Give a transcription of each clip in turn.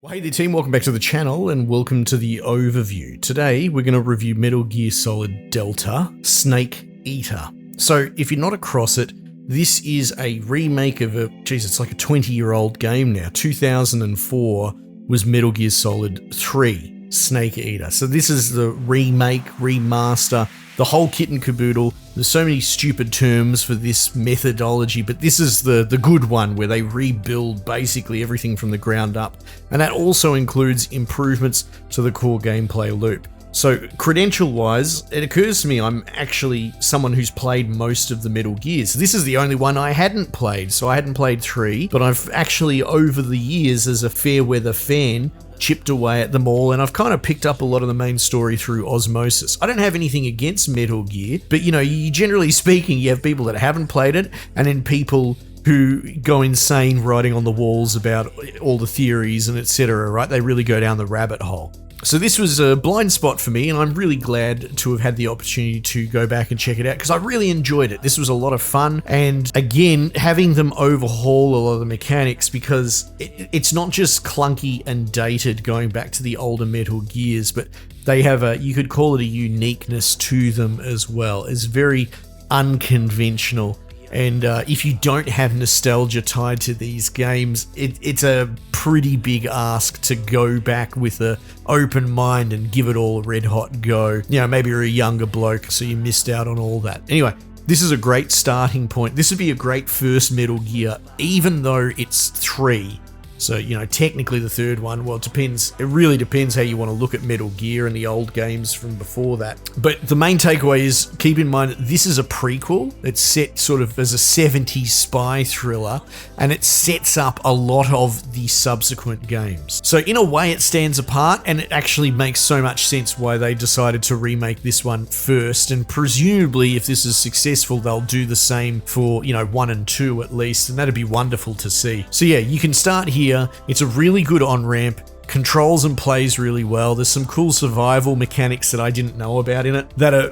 Well, hey there team, welcome back to the channel and welcome to the overview. Today we're going to review Metal Gear Solid Delta Snake Eater. So if you're not across it, this is a remake of it's like a 20-year-old game now. 2004 was Metal Gear Solid 3 Snake Eater. So this is the remake, remaster, the whole kit and caboodle. There's so many stupid terms for this methodology, but this is the good one where they rebuild basically everything from the ground up. And that also includes improvements to the core gameplay loop. So credential-wise, it occurs to me I'm actually someone who's played most of the Metal Gears. This is the only one I hadn't played, so I hadn't played 3, but I've actually over the years as a fair weather fan chipped away at them all, and I've kind of picked up a lot of the main story through osmosis. I don't have anything against Metal Gear, but you generally speaking, you have people that haven't played it, and then people who go insane writing on the walls about all the theories and etc., right? They really go down the rabbit hole. So this was a blind spot for me, and I'm really glad to have had the opportunity to go back and check it out because I really enjoyed it. This was a lot of fun, and again, having them overhaul a lot of the mechanics because it's not just clunky and dated going back to the older Metal Gears, but they have you could call it a uniqueness to them as well. It's very unconventional. And if you don't have nostalgia tied to these games, it's a pretty big ask to go back with an open mind and give it all a red hot go. Maybe you're a younger bloke, so you missed out on all that. Anyway, this is a great starting point. This would be a great first Metal Gear, even though it's 3. So, technically the third one, well, it depends. It really depends how you want to look at Metal Gear and the old games from before that. But the main takeaway is, keep in mind, this is a prequel. It's set sort of as a 70s spy thriller, and it sets up a lot of the subsequent games. So in a way, it stands apart, and it actually makes so much sense why they decided to remake this one first. And presumably, if this is successful, they'll do the same for, 1 and 2 at least, and that'd be wonderful to see. So yeah, you can start here. It's a really good on-ramp, controls and plays really well. There's some cool survival mechanics that I didn't know about in it that are,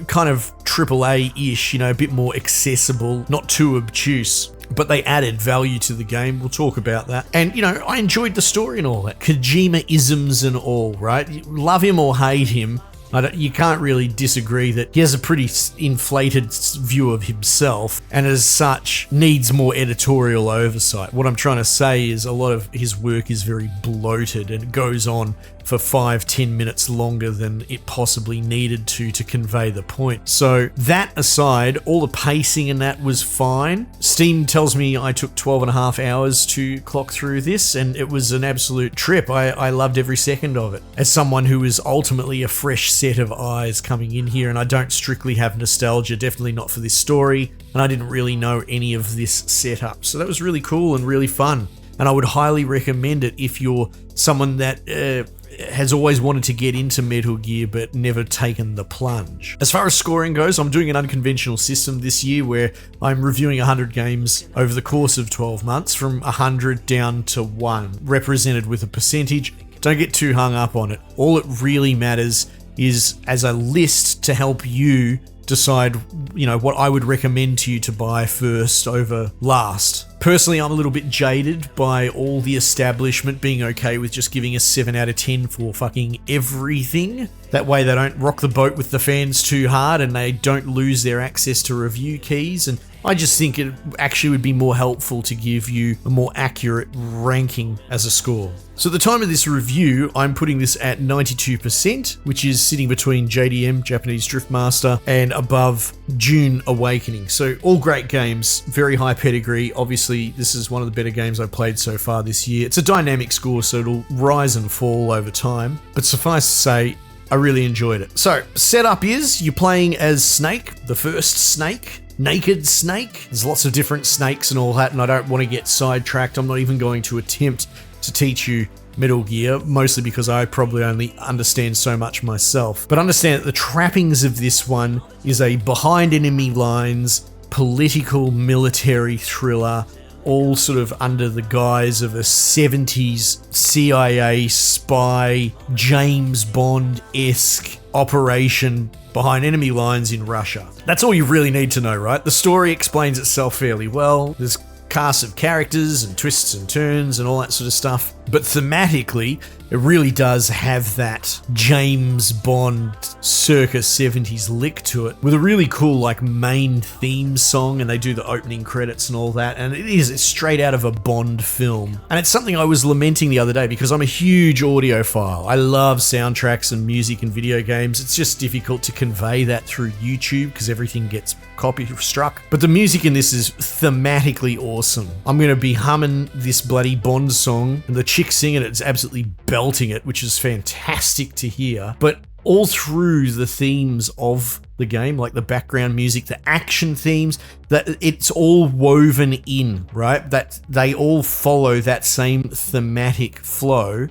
kind of AAA-ish, a bit more accessible, not too obtuse. But they added value to the game. We'll talk about that. And, I enjoyed the story and all that. Kojima-isms and all, right? Love him or hate him, you can't really disagree that he has a pretty inflated view of himself and as such needs more editorial oversight. What I'm trying to say is a lot of his work is very bloated and it goes on for 5-10 minutes longer than it possibly needed to convey the point. So that aside, all the pacing in that was fine. Steam tells me I took 12.5 hours to clock through this, and it was an absolute trip. I loved every second of it. As someone who is ultimately a fresh set of eyes coming in here, and I don't strictly have nostalgia, definitely not for this story, and I didn't really know any of this setup. So that was really cool and really fun. And I would highly recommend it if you're someone that has always wanted to get into Metal Gear but never taken the plunge. As far as scoring goes, I'm doing an unconventional system this year where I'm reviewing 100 games over the course of 12 months from 100 down to 1, represented with a percentage. Don't get too hung up on it. All it really matters is as a list to help you decide, what I would recommend to you to buy first over last. Personally, I'm a little bit jaded by all the establishment being okay with just giving a 7 out of 10 for fucking everything. That way they don't rock the boat with the fans too hard and they don't lose their access to review keys. And I just think it actually would be more helpful to give you a more accurate ranking as a score. So at the time of this review, I'm putting this at 92%, which is sitting between JDM, Japanese Driftmaster, and above Dune Awakening. So all great games, very high pedigree. Obviously, this is one of the better games I've played so far this year. It's a dynamic score, so it'll rise and fall over time. But suffice to say, I really enjoyed it. So, setup is you're playing as Snake, the first Snake. Naked Snake. There's lots of different snakes and all that, and I don't want to get sidetracked. I'm not even going to attempt to teach you Metal Gear, mostly because I probably only understand so much myself. But understand that the trappings of this one is a behind enemy lines, political military thriller, all sort of under the guise of a 70s CIA spy, James Bond-esque operation behind enemy lines in Russia. That's all you really need to know, right? The story explains itself fairly well. There's casts of characters and twists and turns and all that sort of stuff. But thematically, it really does have that James Bond circa 70s lick to it, with a really cool like main theme song, and they do the opening credits and all that, and it's straight out of a Bond film. And it's something I was lamenting the other day because I'm a huge audiophile. I love soundtracks and music and video games. It's just difficult to convey that through YouTube because everything gets copy struck. But the music in this is thematically awesome. I'm going to be humming this bloody Bond song, and the chick singing it's absolutely belting it, which is fantastic to hear. But all through the themes of the game, like the background music, the action themes, that it's all woven in, right? That they all follow that same thematic flow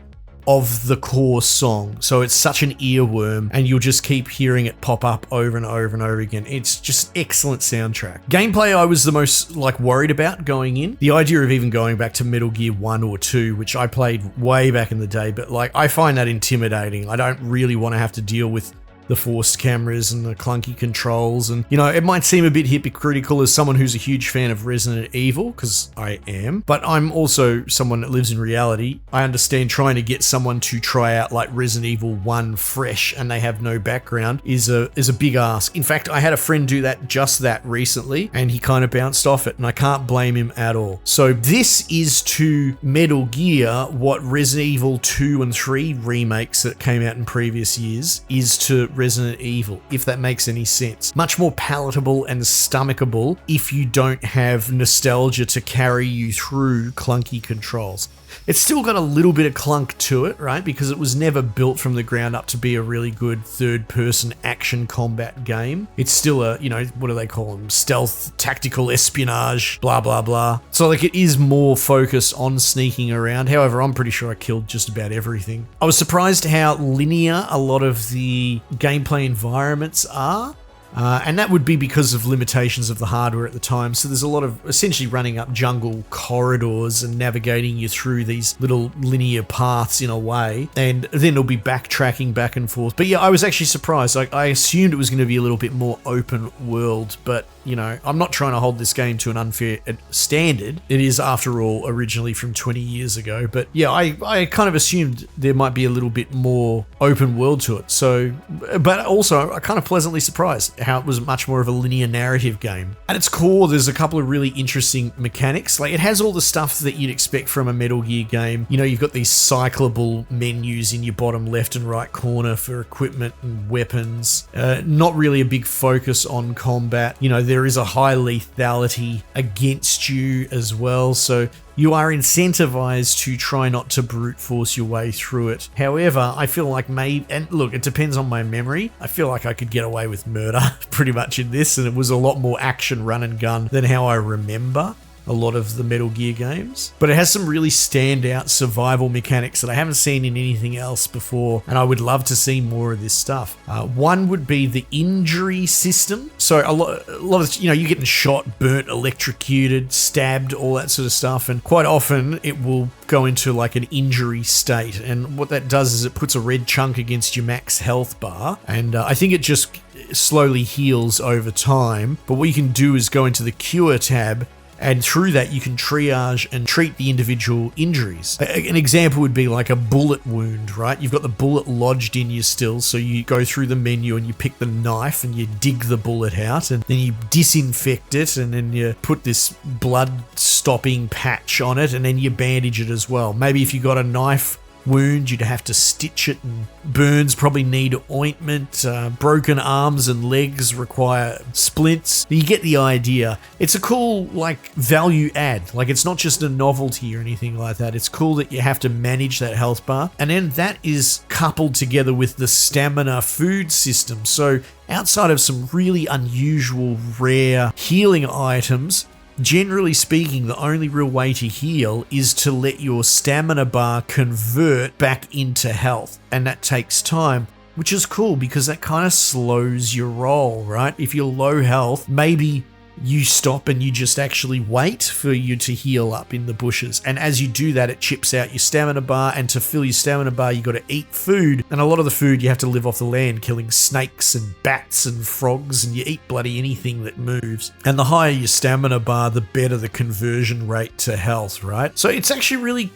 of the core song. So it's such an earworm, and you'll just keep hearing it pop up over and over and over again. It's just excellent soundtrack. Gameplay, I was the most like worried about going in. The idea of even going back to Metal Gear 1 or 2, which I played way back in the day, but like I find that intimidating. I don't really want to have to deal with the forced cameras and the clunky controls, and you know, it might seem a bit hypocritical as someone who's a huge fan of Resident Evil, because I am, but I'm also someone that lives in reality. I understand trying to get someone to try out like Resident Evil 1 fresh and they have no background is a big ask. In fact, I had a friend do that recently, and he kind of bounced off it, and I can't blame him at all. So this is to Metal Gear what Resident Evil 2 and 3 remakes that came out in previous years is to Resident Evil, if that makes any sense. Much more palatable and stomachable if you don't have nostalgia to carry you through clunky controls. It's still got a little bit of clunk to it, right? Because it was never built from the ground up to be a really good third-person action combat game. It's still a, you know, what do they call them? Stealth, tactical espionage, blah, blah, blah. So like it is more focused on sneaking around. However, I'm pretty sure I killed just about everything. I was surprised how linear a lot of the gameplay environments are. And that would be because of limitations of the hardware at the time. So there's a lot of essentially running up jungle corridors and navigating you through these little linear paths in a way. And then it'll be backtracking back and forth. But yeah, I was actually surprised. I assumed it was going to be a little bit more open world, but you know, I'm not trying to hold this game to an unfair standard. It is, after all, originally from 20 years ago. But yeah, I kind of assumed there might be a little bit more open world to it. So, but also, I'm kind of pleasantly surprised how it was much more of a linear narrative game. At its core, there's a couple of really interesting mechanics. Like, it has all the stuff that you'd expect from a Metal Gear game. You know, you've got these cyclable menus in your bottom left and right corner for equipment and weapons. Not really a big focus on combat. You know, there is a high lethality against you as well, so you are incentivized to try not to brute force your way through it. However, I feel like and look, it depends on my memory, I feel like I could get away with murder pretty much in this, and it was a lot more action run and gun than how I remember a lot of the Metal Gear games. But it has some really standout survival mechanics that I haven't seen in anything else before, and I would love to see more of this stuff. One would be the injury system. So a lot of, you know, you're getting shot, burnt, electrocuted, stabbed, all that sort of stuff, and quite often it will go into like an injury state, and what that does is it puts a red chunk against your max health bar, and I think it just slowly heals over time. But what you can do is go into the cure tab, and through that you can triage and treat the individual injuries. An example would be like a bullet wound, right? You've got the bullet lodged in you still, so you go through the menu and you pick the knife and you dig the bullet out, and then you disinfect it, and then you put this blood stopping patch on it, and then you bandage it as well. Maybe if you got a knife wound, you'd have to stitch it, and burns probably need ointment. Broken arms and legs require splints. You get the idea. It's a cool like value add. Like, it's not just a novelty or anything like that. It's cool that you have to manage that health bar, and then that is coupled together with the stamina food system. So outside of some really unusual rare healing items, generally speaking, the only real way to heal is to let your stamina bar convert back into health, and that takes time, which is cool because that kind of slows your roll, right? If you're low health, maybe you stop and you just actually wait for you to heal up in the bushes. And as you do that, it chips out your stamina bar, and to fill your stamina bar, you got to eat food. And a lot of the food you have to live off the land, killing snakes and bats and frogs, and you eat bloody anything that moves. And the higher your stamina bar, the better the conversion rate to health, right? So it's actually really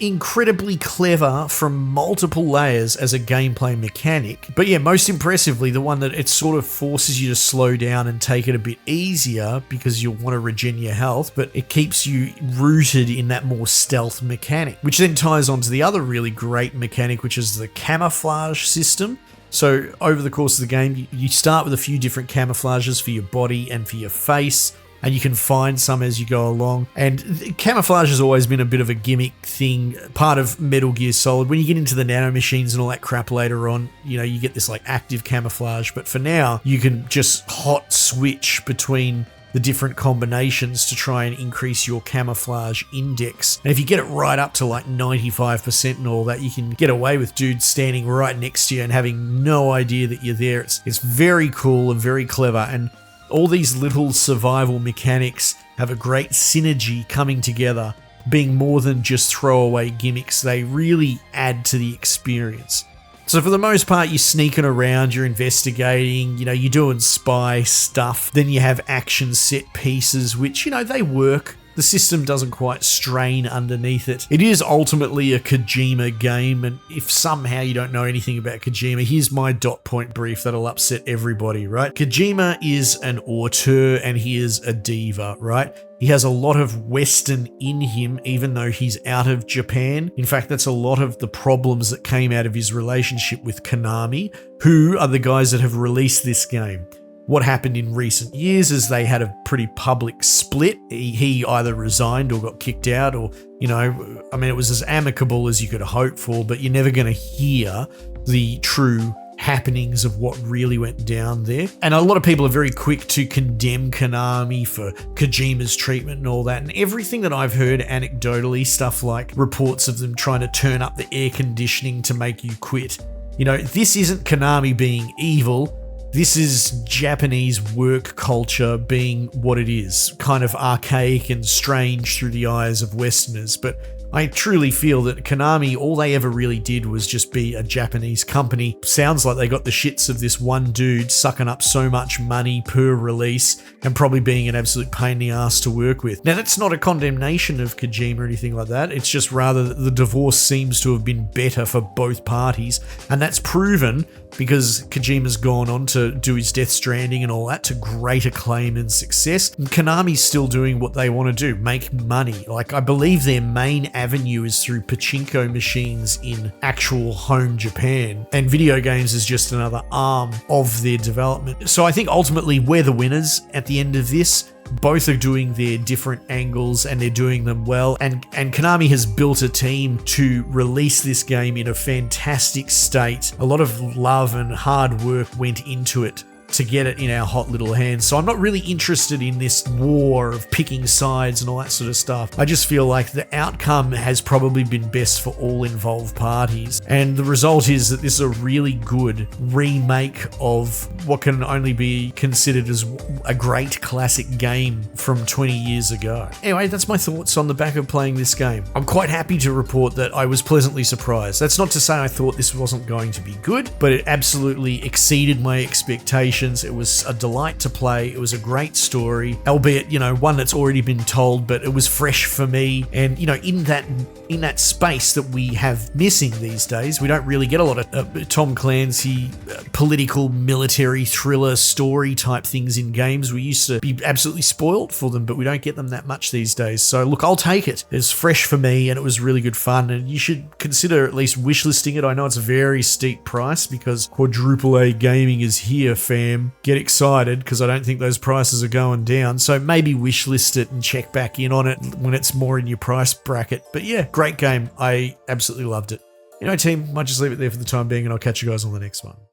incredibly clever from multiple layers as a gameplay mechanic. But yeah, most impressively, the one that it sort of forces you to slow down and take it a bit easier because you'll want to regen your health, but it keeps you rooted in that more stealth mechanic, which then ties on to the other really great mechanic, which is the camouflage system. So over the course of the game, you start with a few different camouflages for your body and for your face, and you can find some as you go along. And camouflage has always been a bit of a gimmick thing, part of Metal Gear Solid. When you get into the nanomachines and all that crap later on, you know, you get this like active camouflage, but for now, you can just hot switch between the different combinations to try and increase your camouflage index. And if you get it right up to like 95% and all that, you can get away with dudes standing right next to you and having no idea that you're there. It's very cool and very clever, and all these little survival mechanics have a great synergy coming together, being more than just throwaway gimmicks. They really add to the experience. So for the most part, you're sneaking around, you're investigating, you know, you're doing spy stuff. Then you have action set pieces, which, you know, they work. The system doesn't quite strain underneath it. It is ultimately a Kojima game, and if somehow you don't know anything about Kojima, here's my dot point brief that'll upset everybody, right? Kojima is an auteur and he is a diva, right? He has a lot of Western in him, even though he's out of Japan. In fact, that's a lot of the problems that came out of his relationship with Konami, who are the guys that have released this game. What happened in recent years is they had a pretty public split. He either resigned or got kicked out, or, you know, I mean, it was as amicable as you could hope for, but you're never going to hear the true happenings of what really went down there. And a lot of people are very quick to condemn Konami for Kojima's treatment and all that. And everything that I've heard anecdotally, stuff like reports of them trying to turn up the air conditioning to make you quit. You know, this isn't Konami being evil. This is Japanese work culture being what it is, kind of archaic and strange through the eyes of Westerners. But I truly feel that Konami, all they ever really did was just be a Japanese company. Sounds like they got the shits of this one dude sucking up so much money per release and probably being an absolute pain in the ass to work with. Now, that's not a condemnation of Kojima or anything like that. It's just rather that the divorce seems to have been better for both parties. And that's proven because Kojima's gone on to do his Death Stranding and all that to great acclaim and success. And Konami's still doing what they want to do, make money. Like, I believe their main avenue is through pachinko machines in actual home Japan, and video games is just another arm of their development. So I think ultimately we're the winners at the end of this. Both are doing their different angles and they're doing them well. And Konami has built a team to release this game in a fantastic state. A lot of love and hard work went into it to get it in our hot little hands. So I'm not really interested in this war of picking sides and all that sort of stuff. I just feel like the outcome has probably been best for all involved parties. And the result is that this is a really good remake of what can only be considered as a great classic game from 20 years ago. Anyway, that's my thoughts on the back of playing this game. I'm quite happy to report that I was pleasantly surprised. That's not to say I thought this wasn't going to be good, but it absolutely exceeded my expectations. It was a delight to play. It was a great story, albeit, you know, one that's already been told, but it was fresh for me. And, you know, in that space that we have missing these days, we don't really get a lot of Tom Clancy political military thriller story type things in games. We used to be absolutely spoiled for them, but we don't get them that much these days. So look, I'll take it. It's fresh for me and it was really good fun, and you should consider at least wishlisting it. I know it's a very steep price because quadruple A gaming is here, fam. Get excited because I don't think those prices are going down. So maybe wishlist it and check back in on it when it's more in your price bracket. But yeah, great game. I absolutely loved it. You know, team, might just leave it there for the time being, and I'll catch you guys on the next one.